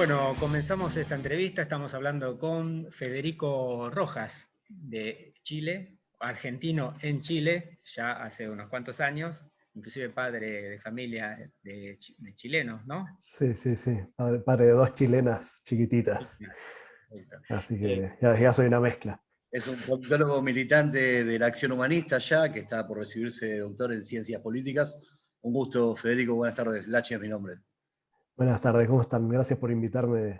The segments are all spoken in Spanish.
Bueno, comenzamos esta entrevista, estamos hablando con Federico Rojas de Chile, argentino en Chile, ya hace unos cuantos años, inclusive padre de familia de chilenos, ¿no? Sí, sí, sí. Padre de dos chilenas chiquititas. Así que ya soy una mezcla. Es un politólogo militante de la Acción Humanista ya, que está por recibirse de doctor en Ciencias Políticas. Un gusto, Federico. Buenas tardes. Lachi es mi nombre. Buenas tardes, ¿cómo están? Gracias por invitarme.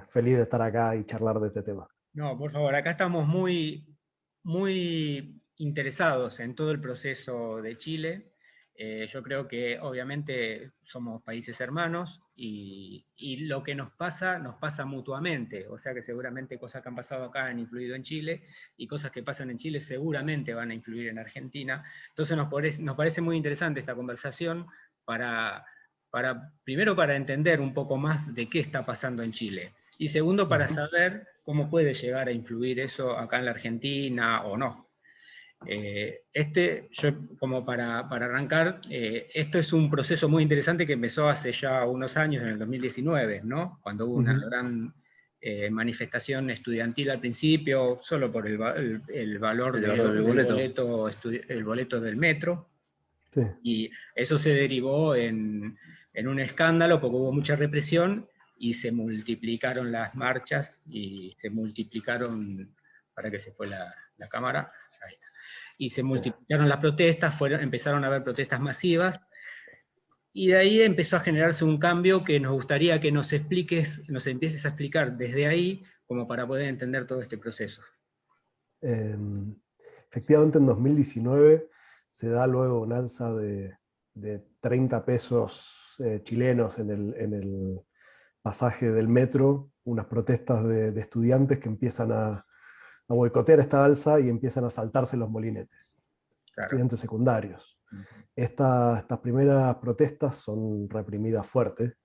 Feliz de estar acá y charlar de este tema. No, por favor, acá estamos muy interesados en todo el proceso de Chile. Yo creo que obviamente somos países hermanos y lo que nos pasa mutuamente. O sea que seguramente cosas que han pasado acá han influido en Chile y cosas que pasan en Chile seguramente van a influir en Argentina. Entonces nos parece muy interesante esta conversación primero para entender un poco más de qué está pasando en Chile. Y segundo, para saber cómo puede llegar a influir eso acá en la Argentina o no. Como para arrancar, esto es un proceso muy interesante que empezó hace ya unos años, en el 2019, ¿no? Cuando hubo una gran manifestación estudiantil al principio, solo por el valor del boleto del metro. Sí. Y eso se derivó en un escándalo porque hubo mucha represión y se multiplicaron las marchas y se multiplicaron, para que se fue la cámara, ahí está, y se multiplicaron las protestas, empezaron a haber protestas masivas, y de ahí empezó a generarse un cambio que nos gustaría que nos empieces a explicar desde ahí, como para poder entender todo este proceso. Efectivamente, en 2019 se da luego un alza de 30 pesos chilenos en el pasaje del metro, unas protestas de estudiantes que empiezan a boicotear esta alza y empiezan a saltarse los molinetes. Claro. Estudiantes secundarios. Estas primeras protestas son reprimidas fuerte,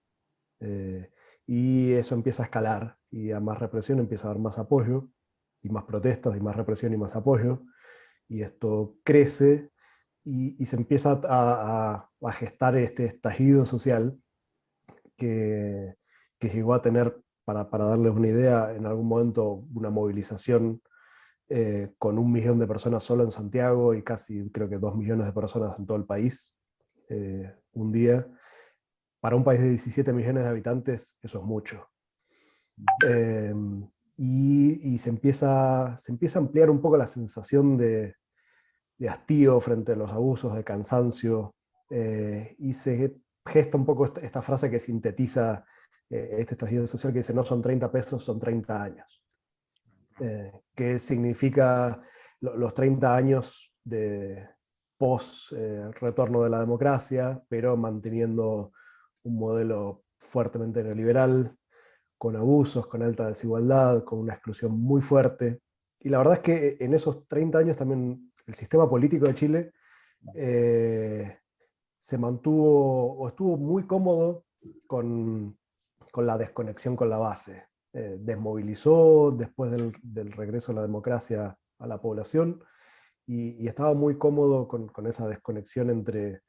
y eso empieza a escalar, y a más represión empieza a haber más apoyo, y más protestas, y más represión y más apoyo, y esto crece, y se empieza a gestar este estallido social que llegó a tener, para darles una idea, en algún momento una movilización con 1 millón de personas solo en Santiago y casi creo que 2 millones de personas en todo el país, un día. Para un país de 17 millones de habitantes eso es mucho. Y se empieza a ampliar un poco la sensación de hastío frente a los abusos, de cansancio, y se gesta un poco esta frase que sintetiza este estallido social, que dice: no son 30 pesos, son 30 años. Que significa los 30 años de post-retorno de la democracia, pero manteniendo un modelo fuertemente neoliberal, con abusos, con alta desigualdad, con una exclusión muy fuerte. Y la verdad es que en esos 30 años también el sistema político de Chile se mantuvo o estuvo muy cómodo con la desconexión con la base. Desmovilizó después del regreso de la democracia a la población, y estaba muy cómodo con esa desconexión entre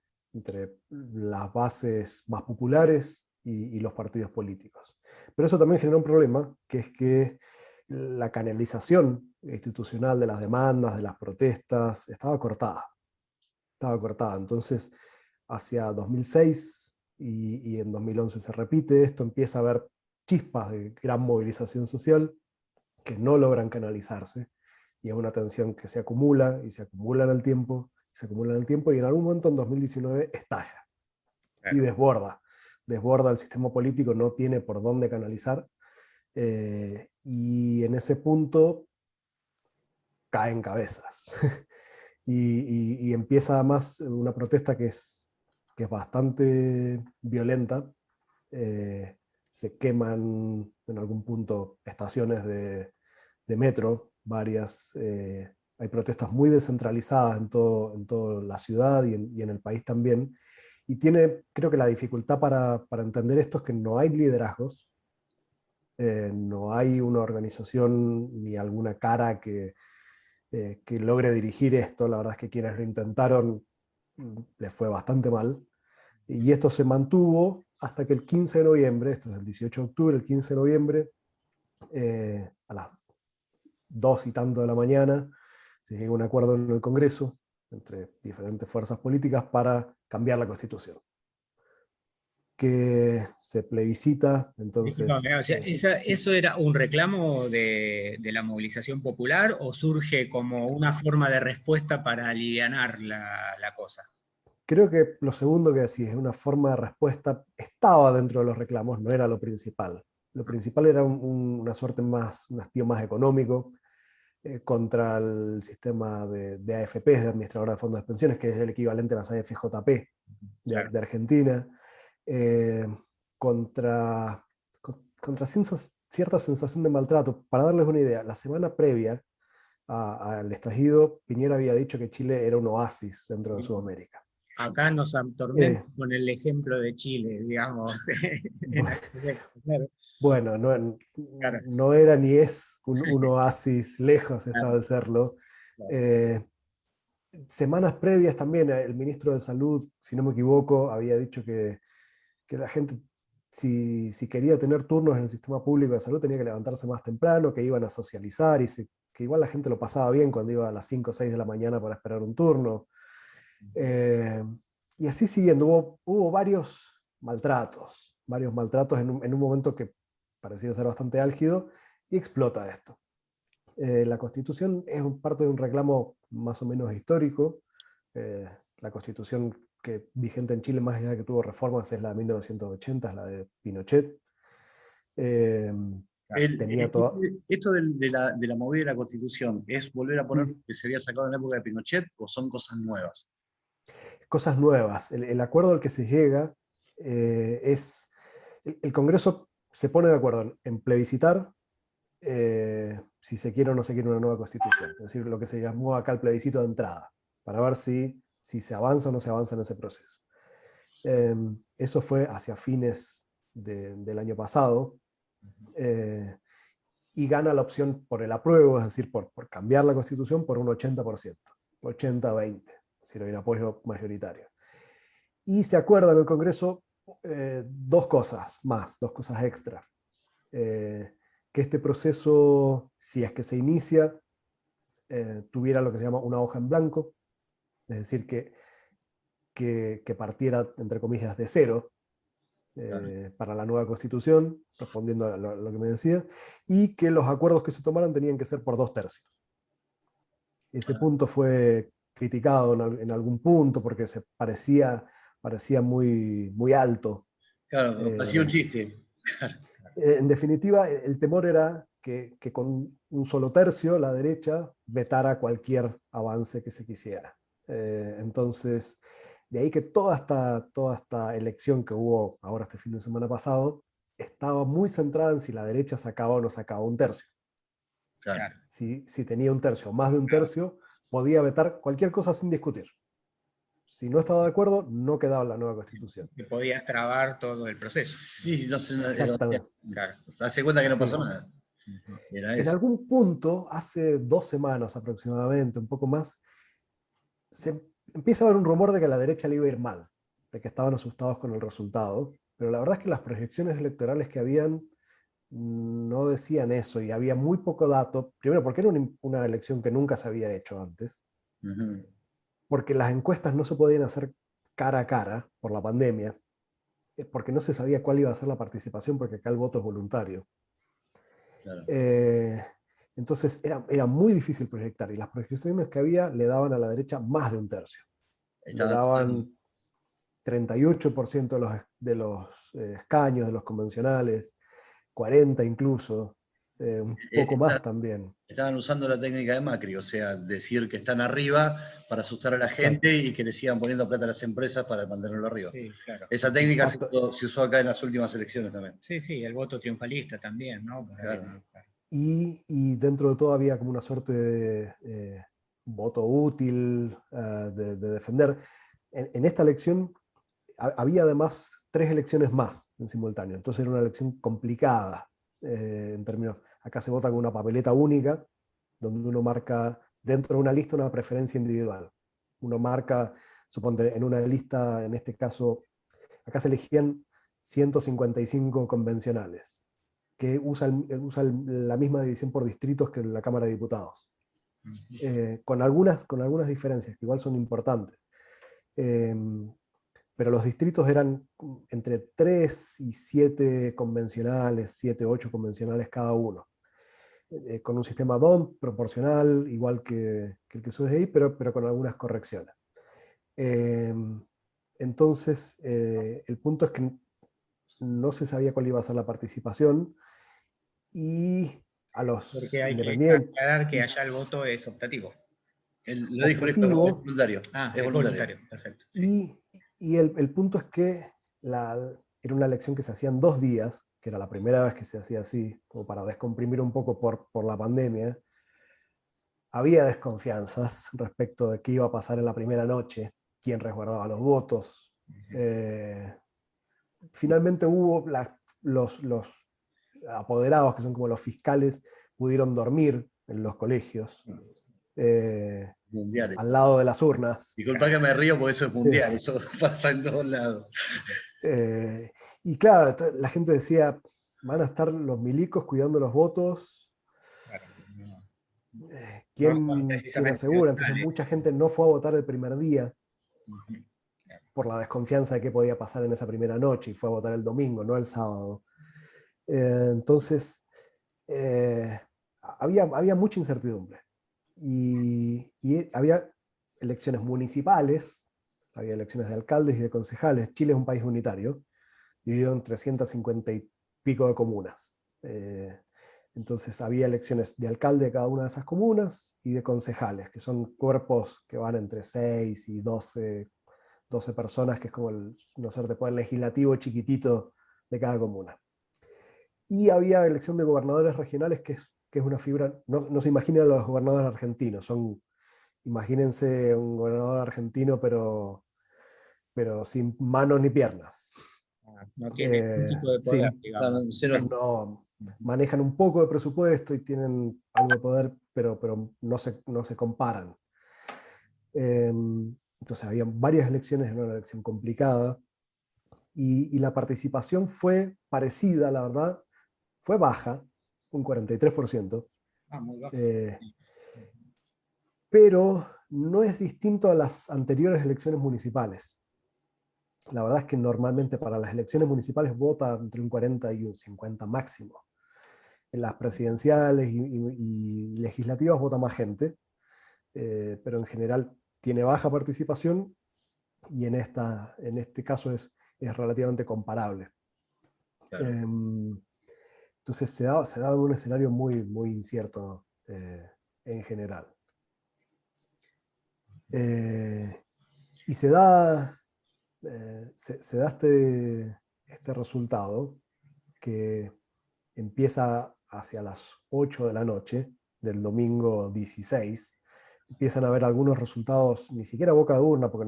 las bases más populares y los partidos políticos. Pero eso también genera un problema, que es que la canalización institucional de las demandas, de las protestas, estaba cortada. Entonces, hacia 2006 y en 2011 se repite esto, empieza a haber chispas de gran movilización social que no logran canalizarse, y es una tensión que se acumula y se acumula en el tiempo, y en algún momento en 2019 estalla. Claro. Y desborda el sistema político, no tiene por dónde canalizar, y en ese punto caen cabezas. y empieza además una protesta que es bastante violenta. Se queman en algún punto estaciones de metro, varias. Hay protestas muy descentralizadas en toda la ciudad y en el país también. Y creo que la dificultad para entender esto es que no hay liderazgos, no hay una organización ni alguna cara que logre dirigir esto. La verdad es que quienes lo intentaron les fue bastante mal. Y esto se mantuvo hasta que el 15 de noviembre, esto es el 18 de octubre, el 15 de noviembre, a las 2 y tanto de la mañana, se llega a un acuerdo en el Congreso entre diferentes fuerzas políticas para cambiar la Constitución, que se plebiscita, entonces... Disculpame, o sea, ¿eso era un reclamo de la movilización popular o surge como una forma de respuesta para alivianar la cosa? Creo que lo segundo que decís es una forma de respuesta, estaba dentro de los reclamos, no era lo principal. Lo principal era una suerte más, un hastío más económico contra el sistema de AFPs, de administradora de fondos de pensiones, que es el equivalente a las AFJP Claro. de Argentina, eh, contra, contra cierta sensación de maltrato. Para darles una idea, la semana previa al estallido, Piñera había dicho que Chile era un oasis dentro de Sudamérica. Acá nos atormentan con el ejemplo de Chile, digamos. Claro. Bueno, Claro. no era ni es un oasis, lejos está Claro. de serlo. Claro. Semanas previas también el ministro de Salud, si no me equivoco, había dicho que la gente, si quería tener turnos en el sistema público de salud, tenía que levantarse más temprano, que iban a socializar y que igual la gente lo pasaba bien cuando iba a las 5 o 6 de la mañana para esperar un turno. Y así siguiendo, hubo varios maltratos en un momento que parecía ser bastante álgido, y explota esto. La Constitución es parte de un reclamo más o menos histórico. La Constitución que vigente en Chile, más allá de que tuvo reformas, es la de 1980, es la de Pinochet. Tenía todo... ¿Esto de la movida de la Constitución es volver a poner lo que se había sacado en la época de Pinochet o son cosas nuevas? Cosas nuevas. El acuerdo al que se llega es... El Congreso se pone de acuerdo en plebiscitar si se quiere o no se quiere una nueva constitución. Es decir, lo que se llamó acá el plebiscito de entrada, para ver si se avanza o no se avanza en ese proceso. Eso fue hacia fines del año pasado, y gana la opción por el apruebo, es decir, por cambiar la constitución por un 80%, 80-20, es decir, hay un apoyo mayoritario. Y se acuerda en el Congreso dos cosas extra. Que este proceso, si es que se inicia, tuviera lo que se llama una hoja en blanco, es decir, que partiera, entre comillas, de cero para la nueva constitución, respondiendo a lo que me decía, y que los acuerdos que se tomaran tenían que ser por 2/3. Ese punto fue criticado en algún punto porque se parecía muy, muy alto. Claro, parecía un chiste. En definitiva, el temor era que con un solo tercio la derecha vetara cualquier avance que se quisiera. Entonces, de ahí que toda esta elección que hubo ahora este fin de semana pasado estaba muy centrada en si la derecha sacaba o no sacaba un tercio. Claro. Si tenía un tercio o más de un tercio, podía vetar cualquier cosa sin discutir. Si no estaba de acuerdo, no quedaba en la nueva constitución. Que podía trabar todo el proceso. Sí, no sé, Exactamente. Claro. Se hace cuenta que no pasó Sí. nada. Era En eso. algún punto, hace 2 semanas aproximadamente, un poco más, se empieza a haber un rumor de que a la derecha le iba a ir mal, de que estaban asustados con el resultado, pero la verdad es que las proyecciones electorales que habían no decían eso, y había muy poco dato, primero porque era una elección que nunca se había hecho antes, porque las encuestas no se podían hacer cara a cara por la pandemia, porque no se sabía cuál iba a ser la participación, porque acá el voto es voluntario. Claro. Entonces era muy difícil proyectar, y las proyecciones que había le daban a la derecha más de un tercio. Le daban 38% de los escaños, de los convencionales, 40 incluso, un poco más también. Estaban usando la técnica de Macri, o sea, decir que están arriba para asustar a la gente y que le sigan poniendo plata a las empresas para mantenerlo arriba. Sí, claro. Esa técnica se usó acá en las últimas elecciones también. Sí, sí, el voto triunfalista también, ¿no? Claro. Y dentro de todo había como una suerte de voto útil, de defender. En esta elección había además 3 elecciones más en simultáneo, entonces era una elección complicada en términos, acá se vota con una papeleta única, donde uno marca dentro de una lista una preferencia individual. Uno marca, suponte, en una lista, en este caso, Acá se elegían 155 convencionales, que usan la misma división por distritos que la Cámara de Diputados. Con algunas diferencias, que igual son importantes. Pero los distritos eran entre 3 y 7 convencionales, 7, 8 convencionales cada uno. Con un sistema DOM proporcional, igual que el que surge ahí, pero con algunas correcciones. Entonces, el punto es que no se sabía cuál iba a ser la participación, y a los Porque hay que independientes... aclarar que allá el voto es optativo. Lo dijo Néstor, Optativo. es voluntario. Es voluntario, perfecto. Sí. Y el punto es que era una elección que se hacía en 2 días, que era la primera vez que se hacía así, como para descomprimir un poco por la pandemia. Había desconfianzas respecto de qué iba a pasar en la primera noche, quién resguardaba los votos. Finalmente hubo los apoderados, que son como los fiscales, pudieron dormir en los colegios, Mundiales. al lado de las urnas. Disculpa que me río porque eso es mundial, eso pasa en todos lados. Y claro, la gente decía, van a estar los milicos cuidando los votos. Claro, ¿Quién asegura? Entonces mucha gente no fue a votar el primer día por la desconfianza de qué podía pasar en esa primera noche, y fue a votar el domingo, no el sábado. Entonces, había mucha incertidumbre. Y había elecciones municipales, había elecciones de alcaldes y de concejales. Chile es un país unitario, dividido en 350 y pico de comunas. Entonces había elecciones de alcalde de cada una de esas comunas y de concejales, que son cuerpos que van entre 6 y 12 personas, que es como el poder legislativo chiquitito de cada comuna. Y había elección de gobernadores regionales, que es una figura, no se imaginen a los gobernadores argentinos, imagínense un gobernador argentino, pero sin manos ni piernas. No tiene ningún tipo de poder, Sí, digamos. no, manejan un poco de presupuesto y tienen algo de poder, pero no se comparan. Entonces había varias elecciones, era una elección complicada, y la participación fue parecida, la verdad, fue baja, un 43%. Muy bajo. Pero no es distinto a las anteriores elecciones municipales. La verdad es que normalmente para las elecciones municipales vota entre un 40 y un 50 máximo. En las presidenciales y legislativas vota más gente, pero en general tiene baja participación, y en este caso es relativamente comparable. Claro. Entonces se da un escenario muy, muy incierto en general. Y se da este resultado, que empieza hacia las 8 de la noche del domingo 16. Empiezan a haber algunos resultados, ni siquiera boca de urna, porque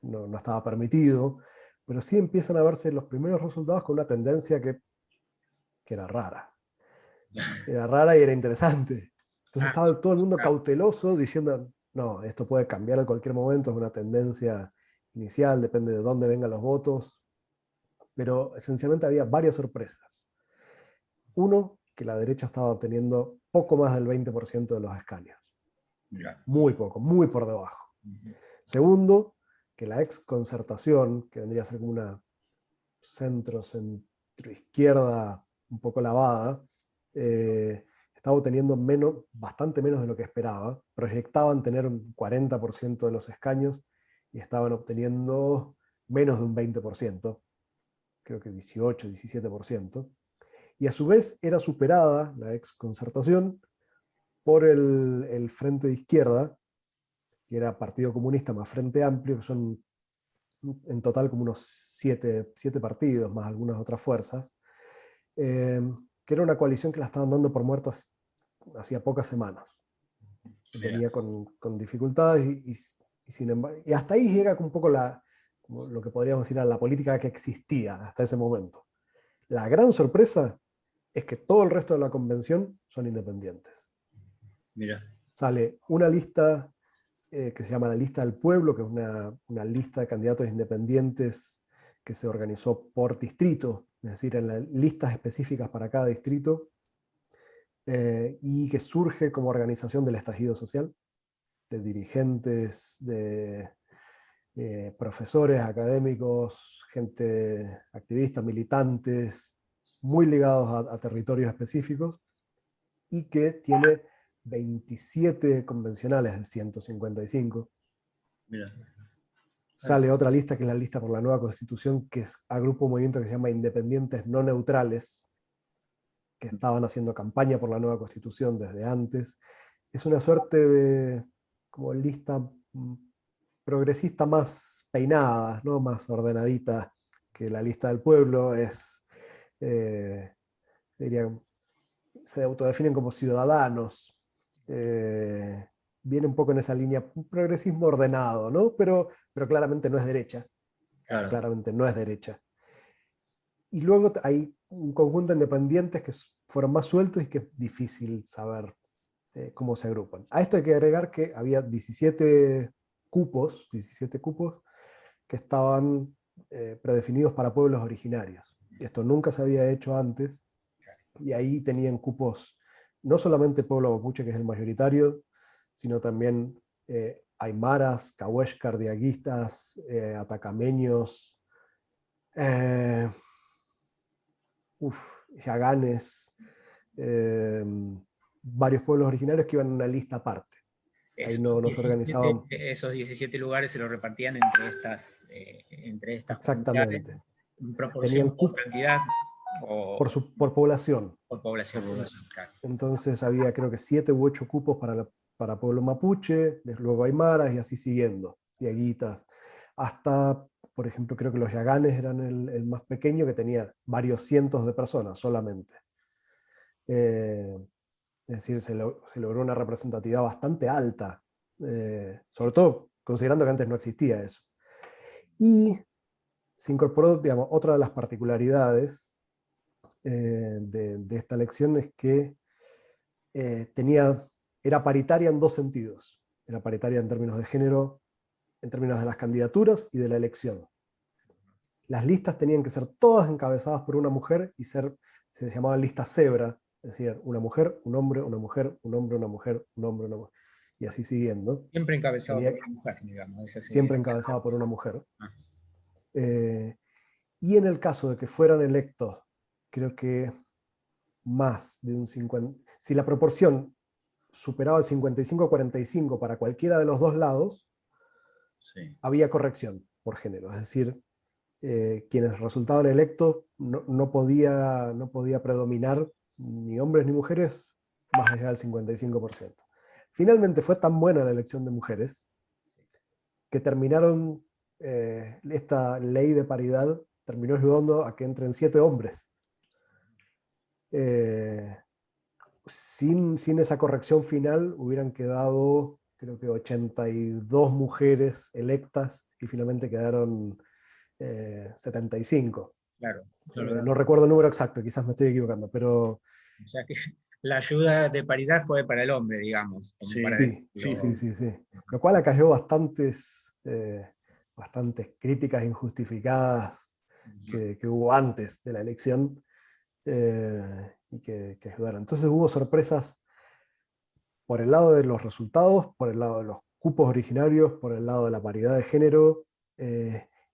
no estaba permitido, pero sí empiezan a verse los primeros resultados con una tendencia que era rara. Era rara y era interesante. Entonces estaba todo el mundo cauteloso, diciendo, no, esto puede cambiar en cualquier momento, es una tendencia inicial, depende de dónde vengan los votos. Pero esencialmente había varias sorpresas. Uno, que la derecha estaba obteniendo poco más del 20% de los escaños. Muy poco, muy por debajo. Segundo, que la ex Concertación, que vendría a ser como una centro-izquierda un poco lavada, estaba obteniendo bastante menos de lo que esperaba. Proyectaban tener un 40% de los escaños y estaban obteniendo menos de un 20%, creo que 18, 17%. Y a su vez era superada la ex Concertación por el Frente de Izquierda, que era Partido Comunista más Frente Amplio, que son en total como unos 7 partidos, más algunas otras fuerzas, que era una coalición que la estaban dando por muertas hacía pocas semanas. Venía con dificultades sin embargo, y hasta ahí llega un poco lo que podríamos decir a la política que existía hasta ese momento. La gran sorpresa es que todo el resto de la convención son independientes. Mira. Sale una lista que se llama la Lista del Pueblo, que es una lista de candidatos independientes que se organizó por distrito, es decir, en las listas específicas para cada distrito, y que surge como organización del estallido social, de dirigentes, de profesores, académicos, gente activista, militantes, muy ligados a territorios específicos, y que tiene 27 convencionales de 155. Mira. Sale otra lista, que es la lista por la nueva Constitución, que agrupa un movimiento que se llama Independientes No Neutrales, que estaban haciendo campaña por la nueva Constitución desde antes. Es una suerte de como lista progresista más peinada, ¿no? Más ordenadita que la Lista del Pueblo. Diría, se autodefinen como ciudadanos. Viene un poco en esa línea, un progresismo ordenado, ¿no? Pero claramente no es derecha. Claro. Claramente no es derecha. Y luego hay un conjunto de independientes que fueron más sueltos y que es difícil saber cómo se agrupan. A esto hay que agregar que había 17 cupos que estaban predefinidos para pueblos originarios. Esto nunca se había hecho antes, y ahí tenían cupos no solamente el pueblo mapuche, que es el mayoritario, sino también aymaras, cahuéscar, diaguistas, atacameños, yaganes, varios pueblos originarios que iban en una lista aparte. Ahí no se organizaban. Esos 17 lugares se los repartían entre estas Exactamente. ¿en proporción por cantidad? Por población. Por población, claro. Entonces había creo que 7 u 8 cupos para pueblo mapuche, luego aymaras y así siguiendo, diaguitas, hasta, por ejemplo, creo que los yaganes eran el más pequeño, que tenía varios cientos de personas solamente. Es decir, se logró una representatividad bastante alta, sobre todo considerando que antes no existía eso. Y se incorporó, digamos, otra de las particularidades de esta elección es que era paritaria en dos sentidos. Era paritaria en términos de género, en términos de las candidaturas y de la elección. Las listas tenían que ser todas encabezadas por una mujer y se llamaban listas cebra, es decir, una mujer, un hombre, una mujer, un hombre, una mujer, un hombre, una mujer, y así siguiendo. Siempre encabezado por una mujer, digamos. Siempre encabezada por una mujer. Y en el caso de que fueran electos, creo que más de un 50, si la proporción superaba el 55-45 para cualquiera de los dos lados, sí, había corrección por género, es decir, quienes resultaban electos no podía predominar ni hombres ni mujeres más allá del 55%. Finalmente fue tan buena la elección de mujeres que terminaron, esta ley de paridad terminó ayudando a que entren 7 hombres. Sin esa corrección final hubieran quedado, creo que 82 mujeres electas y finalmente quedaron 75. Claro. No recuerdo el número exacto, quizás me estoy equivocando, pero... O sea que la ayuda de paridad fue para el hombre, digamos. Sí, sí. Lo cual acalló bastantes críticas injustificadas que hubo antes de la elección, y que ayudaron. Entonces hubo sorpresas por el lado de los resultados, por el lado de los cupos originarios, por el lado de la paridad de género,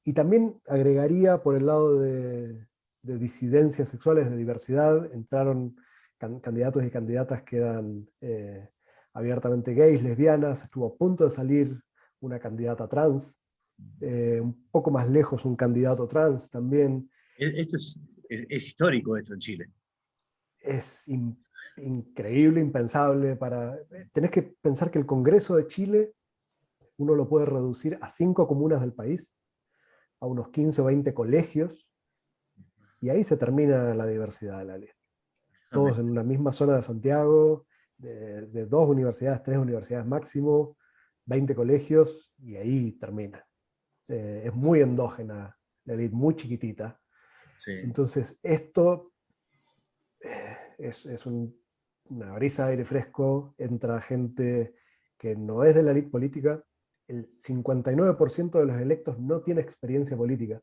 y también agregaría por el lado de disidencias sexuales, de diversidad. Entraron candidatos y candidatas que eran abiertamente gays, lesbianas. Estuvo a punto de salir una candidata trans, un poco más lejos un candidato trans también. Esto es histórico esto en Chile. Es increíble, impensable. Tenés que pensar que el Congreso de Chile uno lo puede reducir a 5 comunas del país, a unos 15 o 20 colegios, y ahí se termina la diversidad de la ley. Todos en una misma zona de Santiago, de 2 universidades, 3 universidades máximo, 20 colegios, y ahí termina. Es muy endógena la elite, muy chiquitita. Sí. Entonces esto es una brisa de aire fresco, entra gente que no es de la élite política, el 59% de los electos no tiene experiencia política.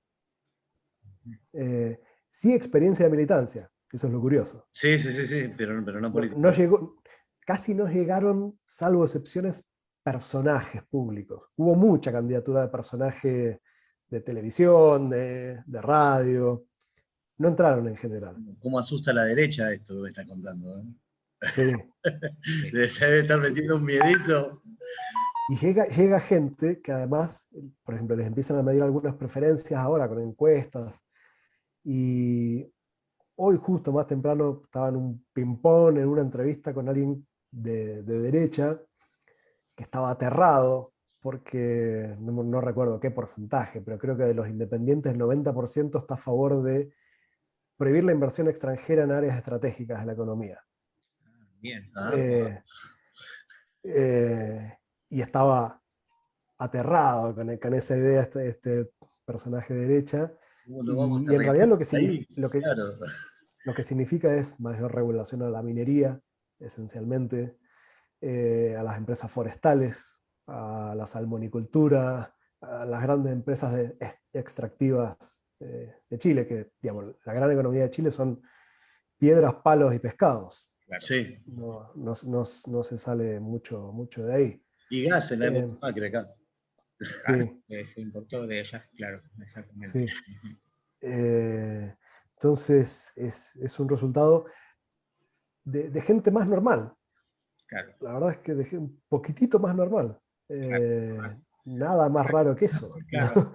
Sí experiencia de militancia, eso es lo curioso. Sí, sí, sí, sí, pero no No, político. no llegó, casi no llegaron, salvo excepciones, personajes públicos. Hubo mucha candidatura de personaje de televisión, de radio. No entraron en general. ¿Cómo asusta a la derecha esto que me está contando? Sí. Debe estar metiendo un miedito. Y llega gente que además, por ejemplo, les empiezan a medir algunas preferencias ahora con encuestas. Y hoy justo más temprano estaba en un ping-pong, en una entrevista con alguien de derecha, que estaba aterrado porque no recuerdo qué porcentaje, pero creo que de los independientes el 90% está a favor de prohibir la inversión extranjera en áreas estratégicas de la economía. Bien. Y estaba aterrado con esa idea este personaje de derecha. ¿Cómo lo vamos a Y en realidad regular ahí? Claro. lo que significa es mayor regulación a la minería, esencialmente, a las empresas forestales, a la salmonicultura, a las grandes empresas extractivas de Chile, que digamos, la gran economía de Chile son piedras, palos y pescados. Claro. Sí. No se sale mucho de ahí. Y gas en la época Macri acá. Sí. Se importó de ellas, claro, exactamente. Sí. Entonces es un resultado de gente más normal. Claro. La verdad es que de un poquitito más normal. Claro. Nada más raro que eso. Claro.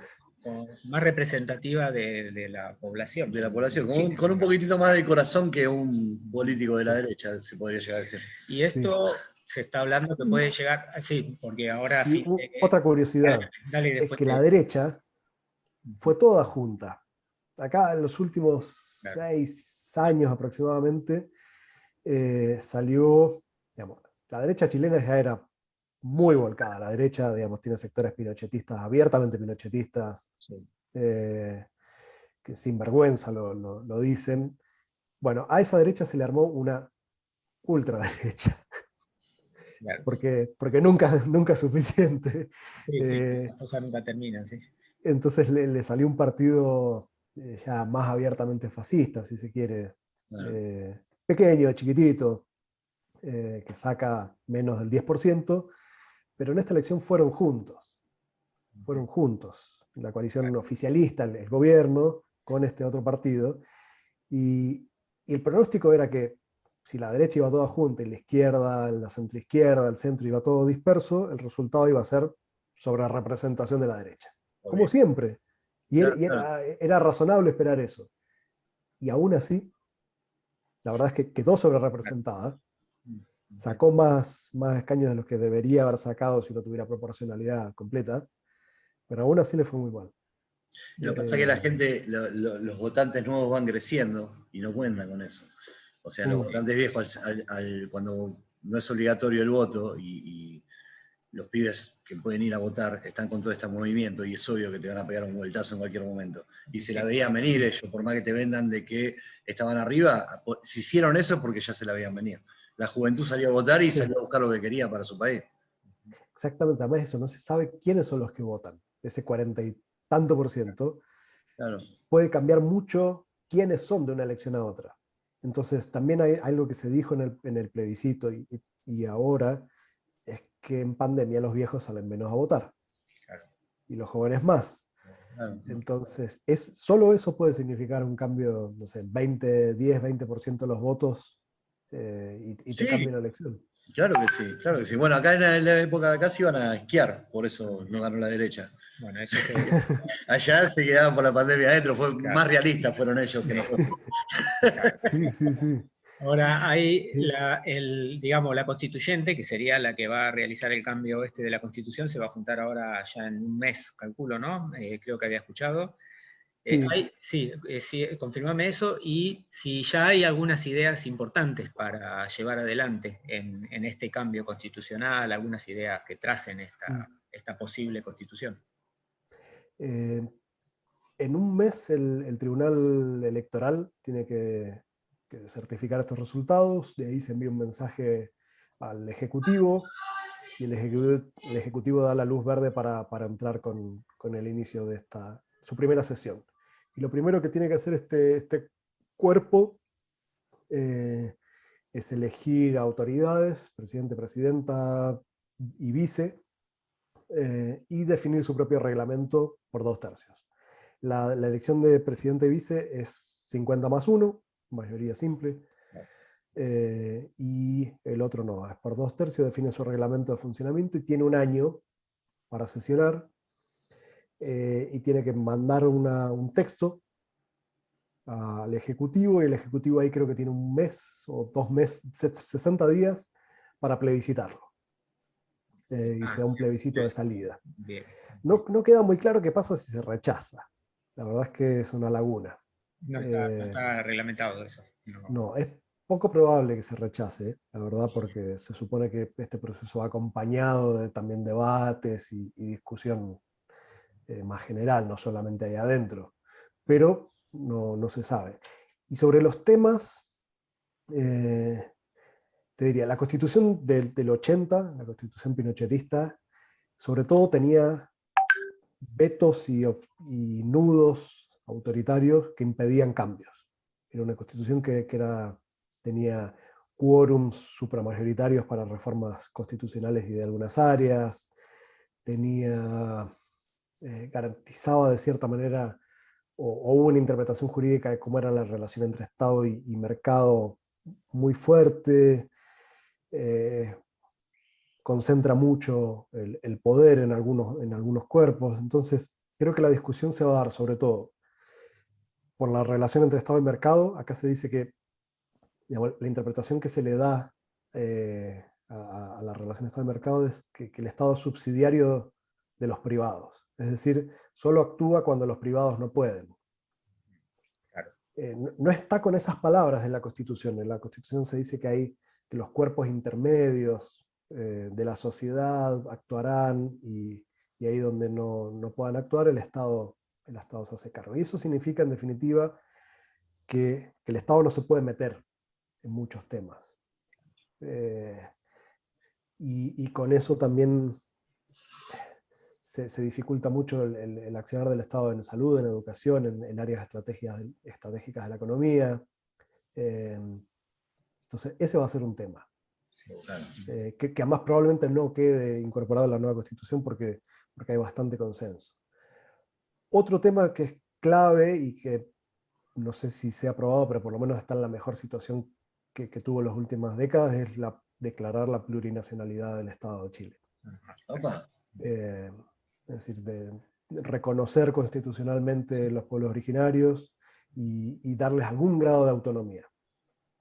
Más representativa de la población. De la población, Sí, con un poquitito más de corazón que un político de la derecha, se podría llegar a decir. Y esto se está hablando que puede llegar, sí, porque ahora... otra curiosidad dale, es que la derecha fue toda junta. Acá en los últimos 6 años aproximadamente salió, digamos, la derecha chilena ya era muy volcada. La derecha, digamos, tiene sectores pinochetistas, abiertamente pinochetistas, sí. Que sin vergüenza lo dicen. Bueno, a esa derecha se le armó una ultraderecha. Claro. Porque nunca es suficiente. Sí, las cosas nunca terminan, sí. Entonces le salió un partido ya más abiertamente fascista, si se quiere. Pequeño, chiquitito, que saca menos del 10%, pero en esta elección fueron juntos. Fueron juntos. La coalición oficialista, el gobierno, con este otro partido. Y el pronóstico era que si la derecha iba toda junta y la izquierda, la centroizquierda, el centro iba todo disperso, el resultado iba a ser sobre la representación de la derecha. Como siempre. Y era razonable esperar eso. Y aún así, la verdad es que quedó sobre representada. Sacó más escaños de los que debería haber sacado si no tuviera proporcionalidad completa, pero aún así le fue muy mal. Lo que pasa es que la gente, los votantes nuevos van creciendo y no cuentan con eso. O sea, los votantes viejos, cuando no es obligatorio el voto y los pibes que pueden ir a votar están con todo este movimiento y es obvio que te van a pegar un vueltazo en cualquier momento. Y se la veían venir ellos, por más que te vendan de que estaban arriba, si hicieron eso porque ya se la veían venir. La juventud salió a votar y salió a buscar lo que quería para su país. Exactamente, además eso, no se sabe quiénes son los que votan. Ese 40 y tanto %, claro, puede cambiar mucho quiénes son de una elección a otra. Entonces, también hay algo que se dijo en el plebiscito y ahora, es que en pandemia los viejos salen menos a votar. Claro. Y los jóvenes más. Claro. Entonces, solo eso puede significar un cambio, no sé, 10-20% de los votos y te cambia la elección. Claro que sí, claro que sí. Bueno, acá en la época de acá se iban a esquiar, por eso no ganó la derecha. Bueno, eso allá se quedaban por la pandemia adentro, más realistas fueron ellos que nosotros. Sí. Ahora hay digamos, la constituyente, que sería la que va a realizar el cambio de la constitución, se va a juntar ahora ya en un mes, calculo, ¿no? Creo que había escuchado. Sí, confirmame eso, y si ya hay algunas ideas importantes para llevar adelante en este cambio constitucional, algunas ideas que tracen esta posible constitución. En un mes el Tribunal Electoral tiene que certificar estos resultados, de ahí se envía un mensaje al Ejecutivo, el ejecutivo da la luz verde para entrar con el inicio de su primera sesión. Y lo primero que tiene que hacer este cuerpo es elegir autoridades, presidente, presidenta y vice, y definir su propio reglamento por 2/3. La elección de presidente y vice es 50+1, mayoría simple, y el otro no, es por 2/3, define su reglamento de funcionamiento y tiene un año para sesionar, y tiene que mandar un texto al Ejecutivo, y el Ejecutivo ahí creo que tiene 1 mes o 2 meses, 60 días para plebiscitarlo. Y se da un plebiscito de salida. Bien. No queda muy claro qué pasa si se rechaza. La verdad es que es una laguna. No está reglamentado eso. No, es poco probable que se rechace, la verdad, porque se supone que este proceso va acompañado de también debates y discusión más general, no solamente ahí adentro. Pero no se sabe. Y sobre los temas, te diría, la constitución del 80, la constitución pinochetista, sobre todo tenía vetos y nudos autoritarios que impedían cambios. Era una constitución que tenía quórums supramayoritarios para reformas constitucionales y de algunas áreas, garantizaba de cierta manera, o hubo una interpretación jurídica de cómo era la relación entre Estado y mercado muy fuerte, concentra mucho el poder en algunos cuerpos. Entonces, creo que la discusión se va a dar sobre todo por la relación entre Estado y mercado. Acá se dice que, digamos, la interpretación que se le da a la relación Estado y mercado es que el Estado es subsidiario de los privados. Es decir, solo actúa cuando los privados no pueden. Claro. No está con esas palabras en la Constitución. En la Constitución se dice que los cuerpos intermedios de la sociedad actuarán, y ahí donde no puedan actuar, el Estado se hace cargo. Y eso significa, en definitiva, que el Estado no se puede meter en muchos temas. Y con eso también se dificulta mucho el accionar del Estado en salud, en educación, en áreas estratégicas de la economía. Entonces, ese va a ser un tema. Sí, claro. Que además probablemente no quede incorporado en la nueva Constitución porque hay bastante consenso. Otro tema que es clave y que no sé si se ha aprobado, pero por lo menos está en la mejor situación que tuvo en las últimas décadas, es declarar la plurinacionalidad del Estado de Chile. Opa. Es decir, de reconocer constitucionalmente los pueblos originarios y darles algún grado de autonomía.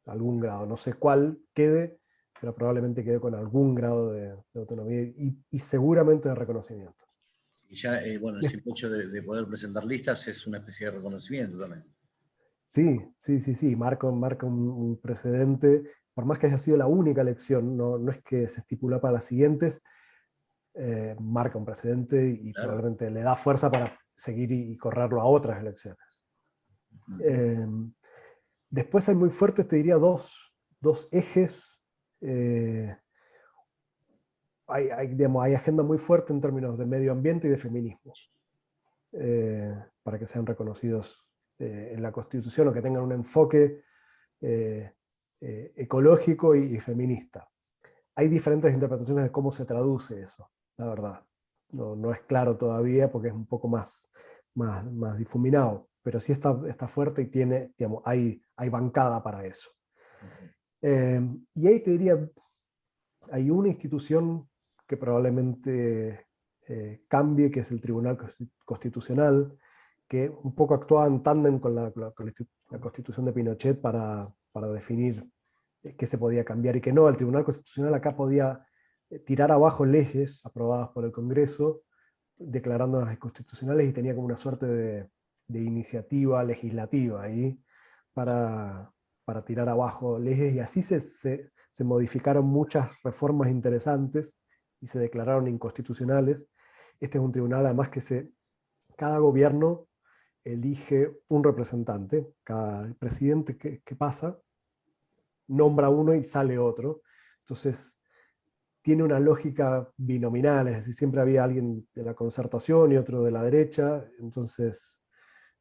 Algún grado, no sé cuál quede, pero probablemente quede con algún grado de autonomía y seguramente de reconocimiento. Y ya, bueno, el simple hecho de poder presentar listas es una especie de reconocimiento también. Sí, marca un precedente, por más que haya sido la única elección, no es que se estipula para las siguientes, marca un precedente y claro, probablemente le da fuerza para seguir y correrlo a otras elecciones. Después hay muy fuertes, te diría, dos ejes. Hay agenda muy fuerte en términos de medio ambiente y de feminismo, para que sean reconocidos en la Constitución, o que tengan un enfoque ecológico y feminista. Hay diferentes interpretaciones de cómo se traduce eso, la verdad. No es claro todavía porque es un poco más difuminado, pero sí está fuerte y tiene, digamos, hay bancada para eso. Y ahí te diría, hay una institución que probablemente cambie, que es el Tribunal Constitucional, que un poco actuaba en tándem con la Constitución de Pinochet para definir qué se podía cambiar y qué no. El Tribunal Constitucional acá podía tirar abajo leyes aprobadas por el Congreso, declarándolas inconstitucionales, y tenía como una suerte de iniciativa legislativa ahí para tirar abajo leyes, y así se modificaron muchas reformas interesantes y se declararon inconstitucionales. Este es un tribunal además que cada gobierno elige un representante, cada presidente que pasa nombra uno y sale otro. Entonces tiene una lógica binominal, es decir, siempre había alguien de la concertación y otro de la derecha, entonces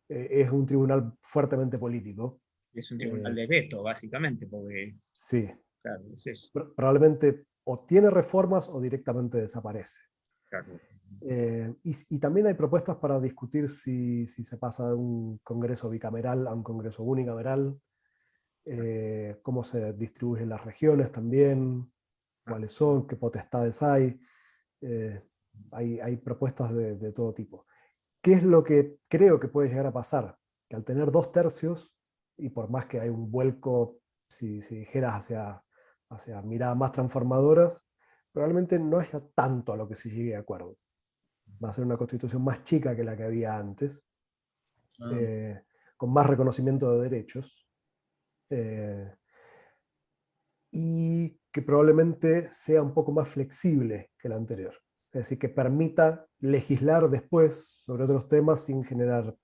es un tribunal fuertemente político. Es un tribunal de veto, básicamente, porque, Sí, claro, es eso. probablemente o tiene reformas o directamente desaparece. Claro. Y también hay propuestas para discutir si se pasa de un congreso bicameral a un congreso unicameral, cómo se distribuyen las regiones también, cuáles son, qué potestades hay. Hay propuestas de todo tipo. ¿Qué es lo que creo que puede llegar a pasar? Que al tener 2/3, y por más que hay un vuelco, si dijeras, hacia miradas más transformadoras, probablemente no haya tanto a lo que se llegue a acuerdo. Va a ser una constitución más chica que la que había antes, con más reconocimiento de derechos, y que probablemente sea un poco más flexible que la anterior. Es decir, que permita legislar después sobre otros temas sin generar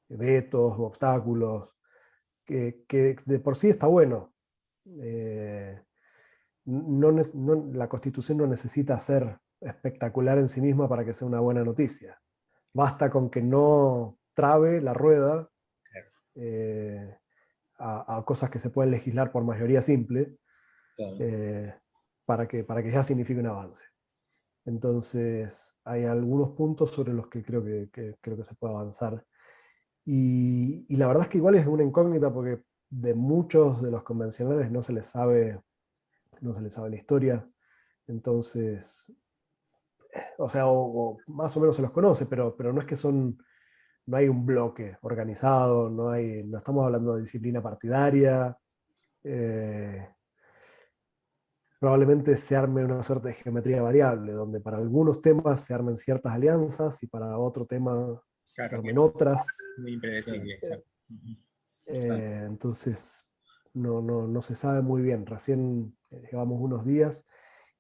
vetos o obstáculos, que de por sí está bueno. La Constitución no necesita ser espectacular en sí misma para que sea una buena noticia. Basta con que no trabe la rueda a cosas que se pueden legislar por mayoría simple, para que ya signifique un avance. Entonces, hay algunos puntos sobre los que creo que se puede avanzar. Y la verdad es que igual es una incógnita porque de muchos de los convencionales no se les sabe la historia. Entonces, o sea, o más o menos se los conoce, pero no es que no hay un bloque organizado, no estamos hablando de disciplina partidaria. Probablemente se arme una suerte de geometría variable, donde para algunos temas se armen ciertas alianzas y para otro tema se armen otras. Muy impredecible, exacto. Entonces, no se sabe muy bien. Recién llevamos unos días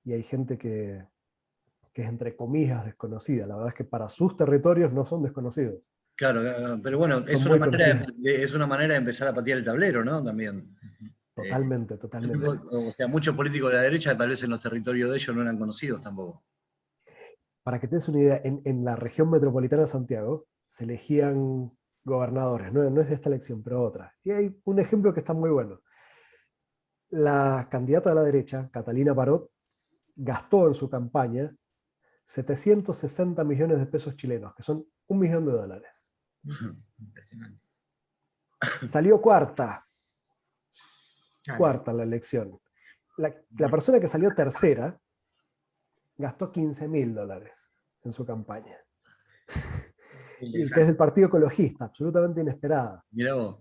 y hay gente que es entre comillas desconocida. La verdad es que para sus territorios no son desconocidos. Claro, pero bueno, es una manera de empezar a patear el tablero, ¿no? También. Totalmente. O sea, muchos políticos de la derecha tal vez en los territorios de ellos no eran conocidos tampoco. Para que te des una idea, en la región metropolitana de Santiago se elegían gobernadores, no es esta elección, pero otra. Y hay un ejemplo que está muy bueno. La candidata de la derecha, Catalina Parot, gastó en su campaña 760 millones de pesos chilenos, que son $1.000.000. Impresionante. Salió cuarta la elección. La persona que salió tercera gastó $15.000 en su campaña. Y que es del Partido Ecologista, absolutamente inesperada. Mirá vos.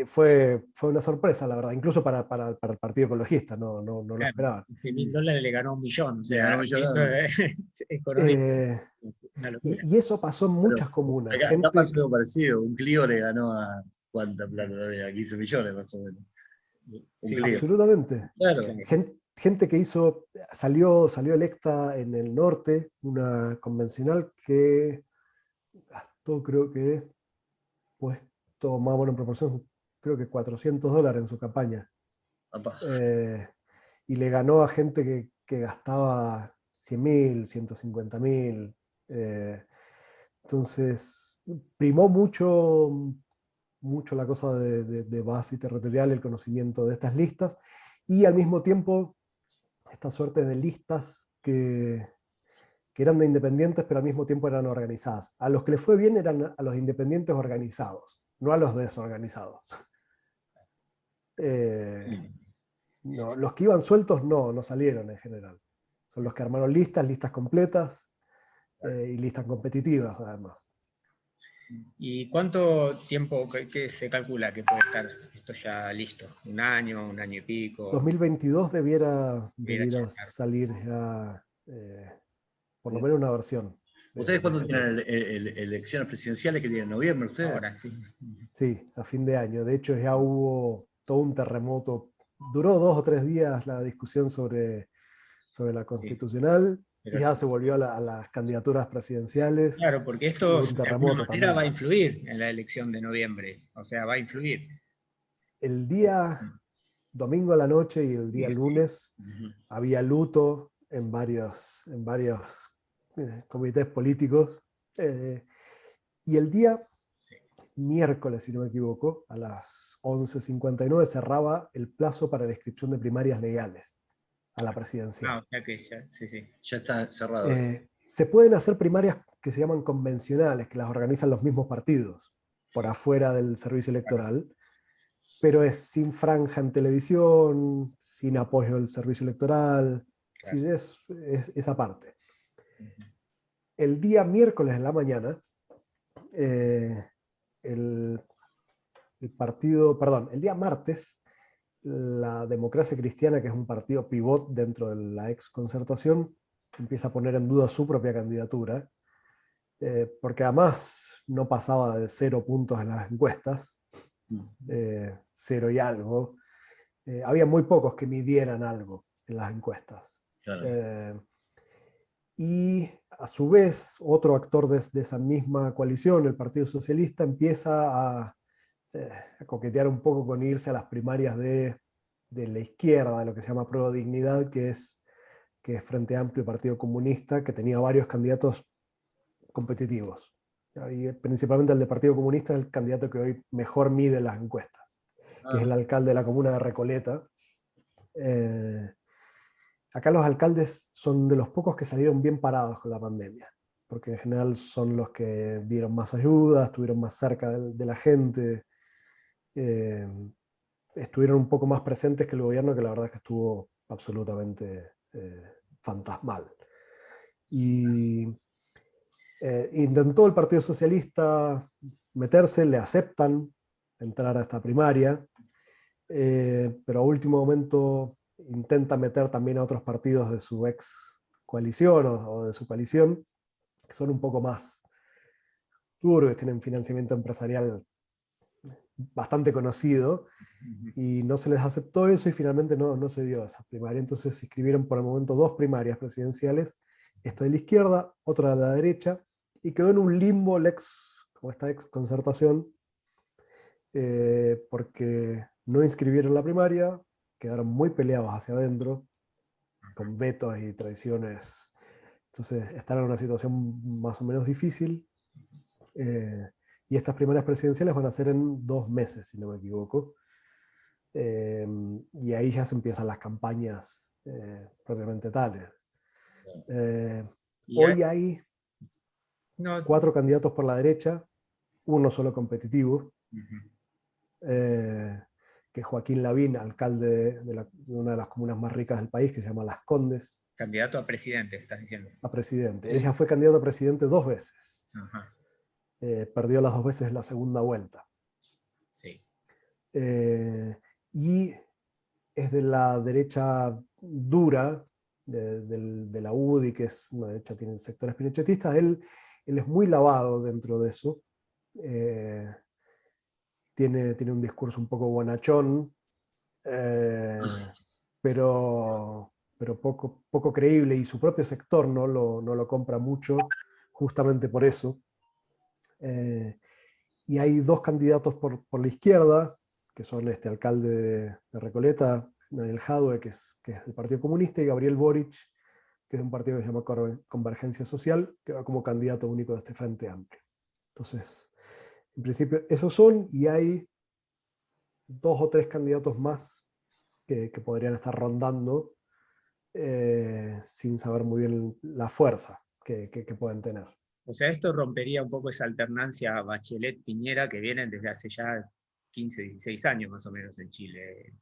Fue una sorpresa, la verdad, incluso para el Partido Ecologista, no lo esperaban. $100.000 le ganó 1.000.000, o sea, ganó 1.000.000. económico. Una locura. Y eso pasó en muchas comunas. Acá pasó algo parecido, un Clio le ganó a ¿cuánta plata había? 15 millones más o menos. Sí, absolutamente. Claro. Gente que salió electa en el norte, una convencional que gastó, creo que, puesto más o menos en proporción, creo que $400 en su campaña. Y le ganó a gente que gastaba 100.000, 150.000. Entonces, primó mucho la cosa de base territorial, el conocimiento de estas listas, y al mismo tiempo esta suerte de listas que eran de independientes, pero al mismo tiempo eran organizadas. A los que les fue bien eran a los independientes organizados, no a los desorganizados. No, los que iban sueltos no salieron en general. Son los que armaron listas completas, y listas competitivas además. ¿Y cuánto tiempo que se calcula que puede estar esto ya listo? ¿Un año y pico? 2022 debiera salir ya, por lo menos una versión. ¿Ustedes cuándo tienen elecciones presidenciales? ¿Que tienen en noviembre ustedes? Ahora sí. Sí, a fin de año. De hecho, ya hubo todo un terremoto. Duró 2 o 3 días la discusión sobre la constitucional, y ya se volvió a las candidaturas presidenciales. Claro, porque esto de alguna manera va a influir en la elección de noviembre. O sea, va a influir. El día domingo a la noche y el día lunes había luto en varios comités políticos. Y el día miércoles, si no me equivoco, a las 11:59 cerraba el plazo para la inscripción de primarias legales a la presidencia. O sea que ya, sí. Ya está cerrado. Se pueden hacer primarias que se llaman convencionales, que las organizan los mismos partidos, por afuera del servicio electoral, pero es sin franja en televisión, sin apoyo del servicio electoral, sí, es esa parte. El día miércoles en la mañana, el día martes, la Democracia Cristiana, que es un partido pivot dentro de la ex Concertación, empieza a poner en duda su propia candidatura, porque además no pasaba de 0 puntos en las encuestas, 0 y algo. Había muy pocos que midieran algo en las encuestas. Claro. Y a su vez, otro actor de esa misma coalición, el Partido Socialista, empieza a coquetear un poco con irse a las primarias de la izquierda, de lo que se llama Prueba de Dignidad, que es Frente Amplio, Partido Comunista, que tenía varios candidatos competitivos. Y principalmente el de Partido Comunista es el candidato que hoy mejor mide las encuestas, que es el alcalde de la comuna de Recoleta. Acá los alcaldes son de los pocos que salieron bien parados con la pandemia, porque en general son los que dieron más ayuda, estuvieron más cerca de la gente, estuvieron un poco más presentes que el gobierno, que la verdad es que estuvo absolutamente fantasmal. Y intentó el Partido Socialista meterse, le aceptan entrar a esta primaria, pero a último momento intenta meter también a otros partidos de su ex coalición o de su coalición, que son un poco más turbios, tienen financiamiento empresarial bastante conocido, y no se les aceptó eso y finalmente no se dio esa primaria. Entonces se inscribieron por el momento 2 primarias presidenciales, esta de la izquierda, otra de la derecha, y quedó en un limbo como esta ex Concertación, porque no inscribieron la primaria, quedaron muy peleados hacia adentro, con vetos y traiciones. Entonces están en una situación más o menos difícil. Y estas primarias presidenciales van a ser en 2 meses, si no me equivoco. Y ahí ya se empiezan las campañas propiamente tales. Hoy hay 4 candidatos por la derecha, uno solo competitivo, que es Joaquín Lavín, alcalde de una de las comunas más ricas del país, que se llama Las Condes. Candidato a presidente, estás diciendo. A presidente. Él ya fue candidato a presidente 2 veces. Ajá. Perdió las 2 veces en la segunda vuelta. Sí. Y es de la derecha dura, de la UDI, que es una derecha, tiene sectores pinochetistas. Él es muy lavado dentro de eso. Tiene un discurso un poco bonachón, pero poco creíble, y su propio sector no lo compra mucho, justamente por eso. Y hay 2 candidatos por la izquierda, que son este alcalde de Recoleta, Daniel Jadue, que es del Partido Comunista, y Gabriel Boric, que es de un partido que se llama Convergencia Social, que va como candidato único de este Frente Amplio. Entonces, en principio, esos son, y hay 2 o 3 candidatos más que podrían estar rondando, sin saber muy bien la fuerza que pueden tener. O sea, esto rompería un poco esa alternancia Bachelet-Piñera que vienen desde hace ya 15, 16 años más o menos en Chile.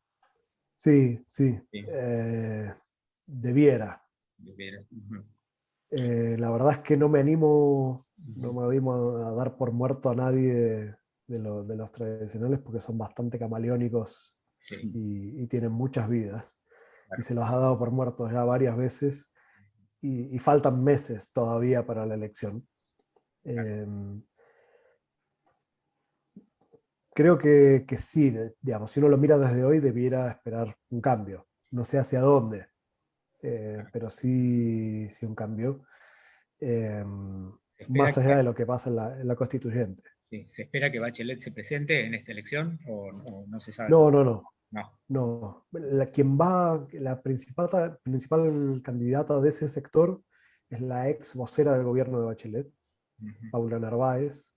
Sí. Sí. Debiera. Uh-huh. La verdad es que no me animo a dar por muerto a nadie de los tradicionales, porque son bastante camaleónicos, sí, y tienen muchas vidas. Claro. Y se los ha dado por muertos ya varias veces, y faltan meses todavía para la elección. Claro. Creo que sí, digamos, si uno lo mira desde hoy, debiera esperar un cambio. No sé hacia dónde, pero sí un cambio. Más allá de lo que pasa en la constituyente. Sí. ¿Se espera que Bachelet se presente en esta elección o no se sabe? No. No. La principal candidata de ese sector es la ex vocera del gobierno de Bachelet, Paula Narváez,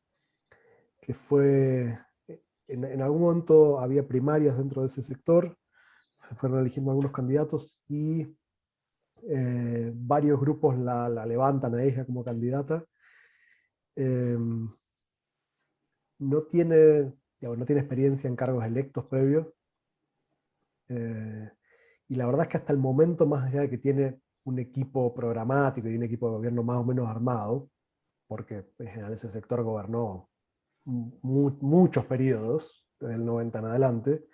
que fue, en algún momento había primarias dentro de ese sector, se fueron eligiendo algunos candidatos y varios grupos la levantan a ella como candidata. No tiene experiencia en cargos electos previos, y la verdad es que hasta el momento, más allá de que tiene un equipo programático y un equipo de gobierno más o menos armado, porque en general ese sector gobernó muchos periodos, desde el 90 en adelante,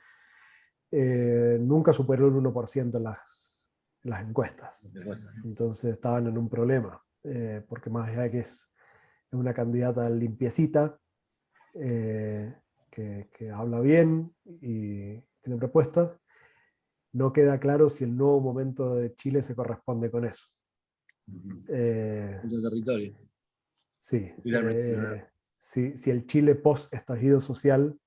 nunca superó el 1% en las encuestas. Entonces estaban en un problema, porque más allá de que es una candidata limpiecita, que habla bien y tiene propuestas, no queda claro si el nuevo momento de Chile se corresponde con eso. El territorio. Sí. Si el Chile post-estallido social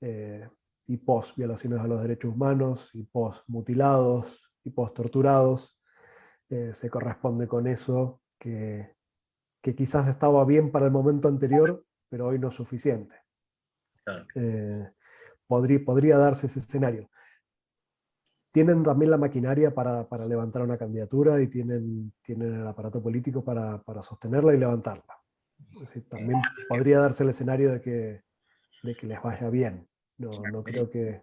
y post-violaciones a los derechos humanos y post-mutilados y post-torturados se corresponde con eso que quizás estaba bien para el momento anterior, pero hoy no es suficiente. Claro. Podría darse ese escenario. Tienen también la maquinaria para levantar una candidatura y tienen el aparato político para sostenerla y levantarla. Es decir, también podría darse el escenario de que les vaya bien. No creo que...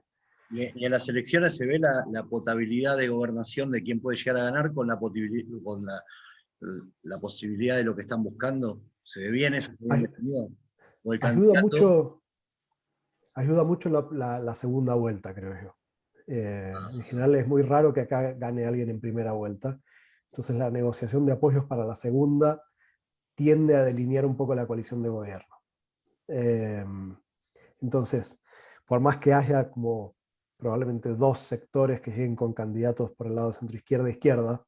Y en las elecciones se ve la potabilidad de gobernación de quién puede llegar a ganar con la posibilidad de lo que están buscando. ¿Se ve bien eso? ¿O el candidato? Ayuda mucho la segunda vuelta, creo yo. En general es muy raro que acá gane alguien en primera vuelta. Entonces la negociación de apoyos para la segunda tiende a delinear un poco la coalición de gobierno. Entonces, por más que haya como probablemente dos sectores que lleguen con candidatos por el lado centro-izquierda e izquierda,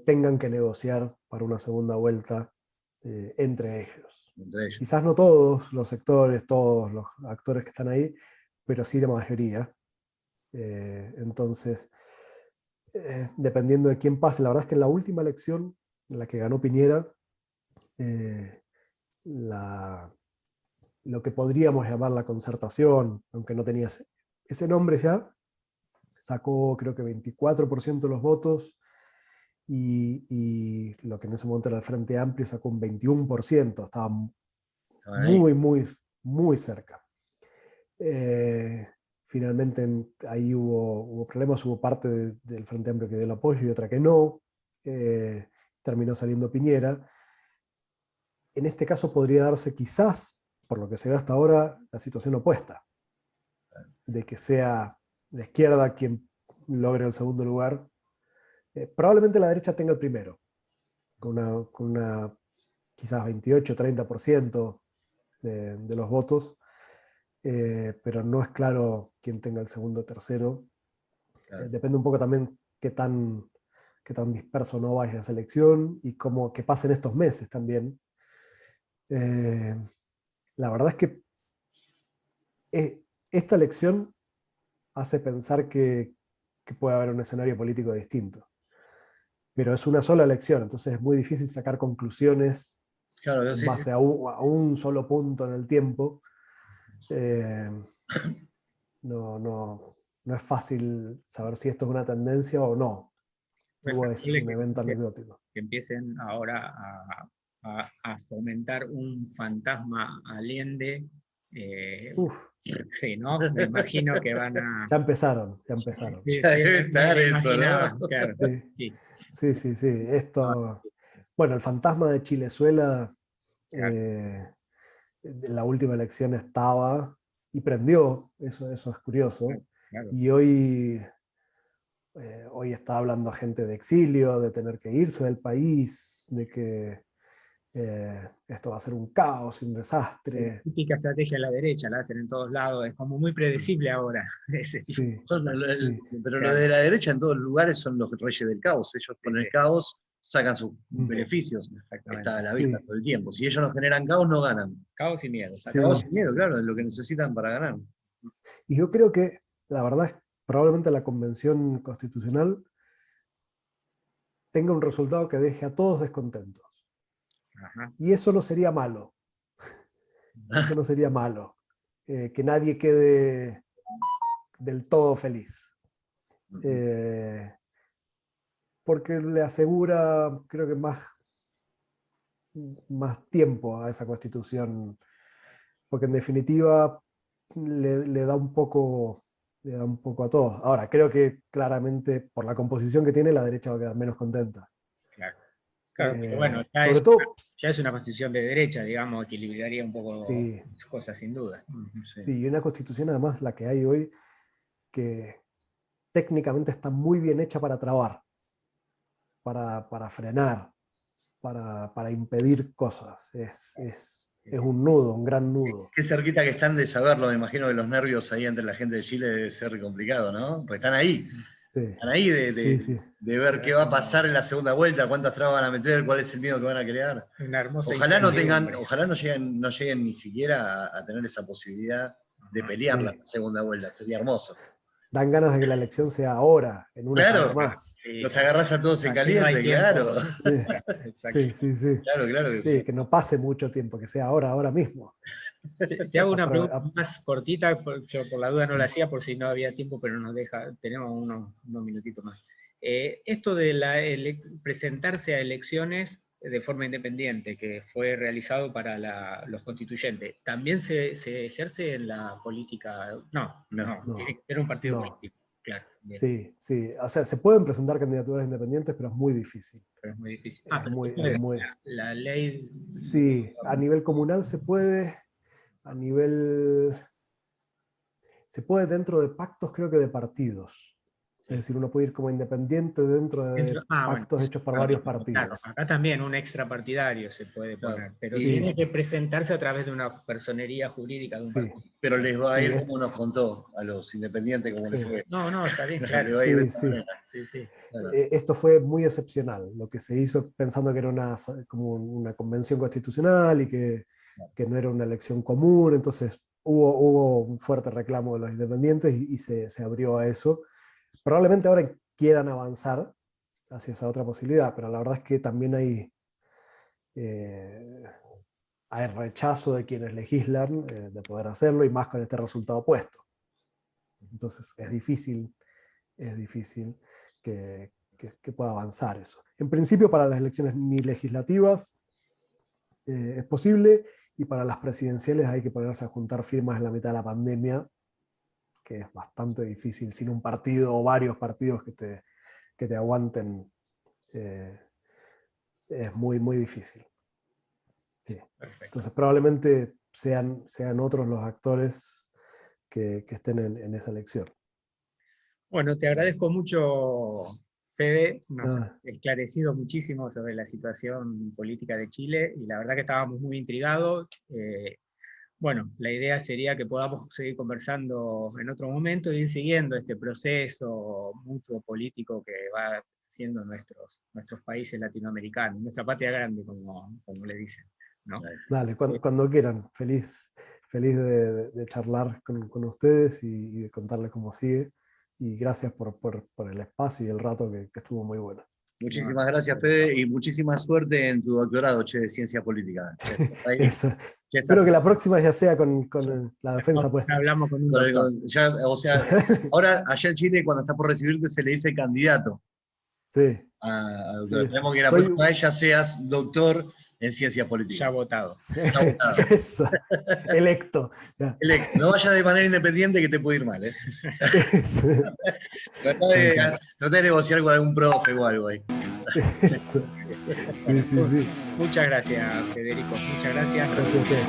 tengan que negociar para una segunda vuelta entre ellos. Quizás no todos los sectores, todos los actores que están ahí, pero sí la mayoría. Entonces, dependiendo de quién pase, la verdad es que en la última elección, en la que ganó Piñera, lo que podríamos llamar la concertación, aunque no tenía ese nombre ya, sacó creo que 24% de los votos, y lo que en ese momento era el Frente Amplio sacó un 21%, estaba muy cerca. Finalmente ahí hubo problemas, hubo parte del Frente Amplio que dio el apoyo y otra que no, terminó saliendo Piñera. En este caso podría darse quizás, por lo que se ve hasta ahora, la situación opuesta, de que sea la izquierda quien logre el segundo lugar. Probablemente la derecha tenga el primero, con una quizás 28-30% de los votos, pero no es claro quién tenga el segundo o tercero. Claro. Depende un poco también qué tan disperso no vaya esa elección y qué pasa en estos meses también. La verdad es que esta elección hace pensar que puede haber un escenario político distinto. Pero es una sola elección, entonces es muy difícil sacar conclusiones en base a un solo punto en el tiempo. No es fácil saber si esto es una tendencia o no. O es un evento anecdótico. Que empiecen ahora a fomentar un fantasma Allende. Sí, ¿no? Me imagino que van a... Ya empezaron. Ya debe estar eso, ¿no? Claro. Sí. Esto... Bueno, el fantasma de Chilezuela, en la última elección estaba y prendió, eso es curioso. Claro. Y hoy está hablando a gente de exilio, de tener que irse del país, de que esto va a ser un caos, un desastre. La típica estrategia de la derecha, la hacen en todos lados, es como muy predecible ahora. Sí, pero lo de la derecha en todos lugares son los reyes del caos. Ellos con el caos sacan sus beneficios. Está a la vista todo el tiempo. Si ellos no generan caos, no ganan. Caos y miedo. Caos y miedo, claro, es lo que necesitan para ganar. Y yo creo que la verdad es que probablemente la Convención Constitucional tenga un resultado que deje a todos descontentos. Ajá. Y eso no sería malo. Eso no sería malo. Que nadie quede del todo feliz. Porque le asegura, creo que más tiempo a esa Constitución. Porque en definitiva le da un poco a todos. Ahora, creo que claramente por la composición que tiene, la derecha va a quedar menos contenta. Claro. Claro, pero bueno, sobre todo, ya es una constitución de derecha, digamos, equilibraría un poco sí, las cosas, sin duda. Sí, y una constitución además, la que hay hoy, que técnicamente está muy bien hecha para trabar, para frenar, para impedir cosas. Es un nudo, un gran nudo. Qué cerquita que están de saberlo, me imagino que los nervios ahí entre la gente de Chile debe ser complicado, ¿no? Porque están ahí. Sí. Están ahí de ver qué va a pasar en la segunda vuelta, cuántas trabas van a meter, cuál es el miedo que van a crear. Una hermosa Ojalá no lleguen ni siquiera a tener esa posibilidad de pelear la segunda vuelta. Sería hermoso. Dan ganas de que la elección sea ahora, en una semana más. Los agarrás a todos en caliente, claro. Sí. Claro. Sí, que no pase mucho tiempo, que sea ahora mismo. Te hago una pregunta más cortita, yo por la duda no la hacía por si no había tiempo, pero tenemos unos minutitos más. Esto de presentarse a elecciones de forma independiente, que fue realizado para los constituyentes, ¿también se ejerce en la política? No, tiene que ser un partido político, claro. Bien. Sí, o sea, se pueden presentar candidaturas independientes, pero es muy difícil. Pero es muy difícil. La ley... Sí, a nivel comunal se puede, se puede dentro de pactos, creo que de partidos. Es decir, uno puede ir como independiente dentro de pactos hechos por varios partidos. Claro, acá también un extrapartidario se puede poner, pero tiene que presentarse a través de una personería jurídica de un partido. Pero les va a ir como nos contó a los independientes, como les fue. No, está bien, claro. Claro. Esto fue muy excepcional, lo que se hizo pensando que era como una convención constitucional y que no era una elección común, entonces hubo un fuerte reclamo de los independientes y se abrió a eso. Probablemente ahora quieran avanzar hacia esa otra posibilidad, pero la verdad es que también hay rechazo de quienes legislan de poder hacerlo, y más con este resultado opuesto. Entonces es difícil que pueda avanzar eso. En principio, para las elecciones ni legislativas es posible, y para las presidenciales hay que ponerse a juntar firmas en la mitad de la pandemia, que es bastante difícil sin un partido o varios partidos que te aguanten. Es muy, muy difícil. Sí. Entonces probablemente sean otros los actores que estén en esa elección. Bueno, te agradezco mucho, Fede, nos has esclarecido muchísimo sobre la situación política de Chile, y la verdad que estábamos muy intrigados. Bueno, la idea sería que podamos seguir conversando en otro momento y ir siguiendo este proceso mutuo político que va haciendo nuestros países latinoamericanos, nuestra patria grande, como le dicen, ¿no? Dale, cuando quieran. Feliz de charlar con ustedes y de contarles cómo sigue. Y gracias por el espacio y el rato que estuvo muy bueno. Muchísimas gracias, Fede, y muchísima suerte en tu doctorado, de Ciencia Política. Espero que la próxima ya sea con la defensa puesta. Hablamos con un doctor. O sea, ahora allá en Chile, cuando está por recibirte, se le dice candidato. Sí. A doctor. Esperemos que la próxima vez ya seas doctor en Ciencia Política. Ya votado. Sí. Eso. Electo. No vaya de manera independiente, que te puede ir mal. Trata de negociar con algún profe o algo ahí. Eso. Sí. Muchas gracias, Federico. Muchas gracias. Gracias a usted.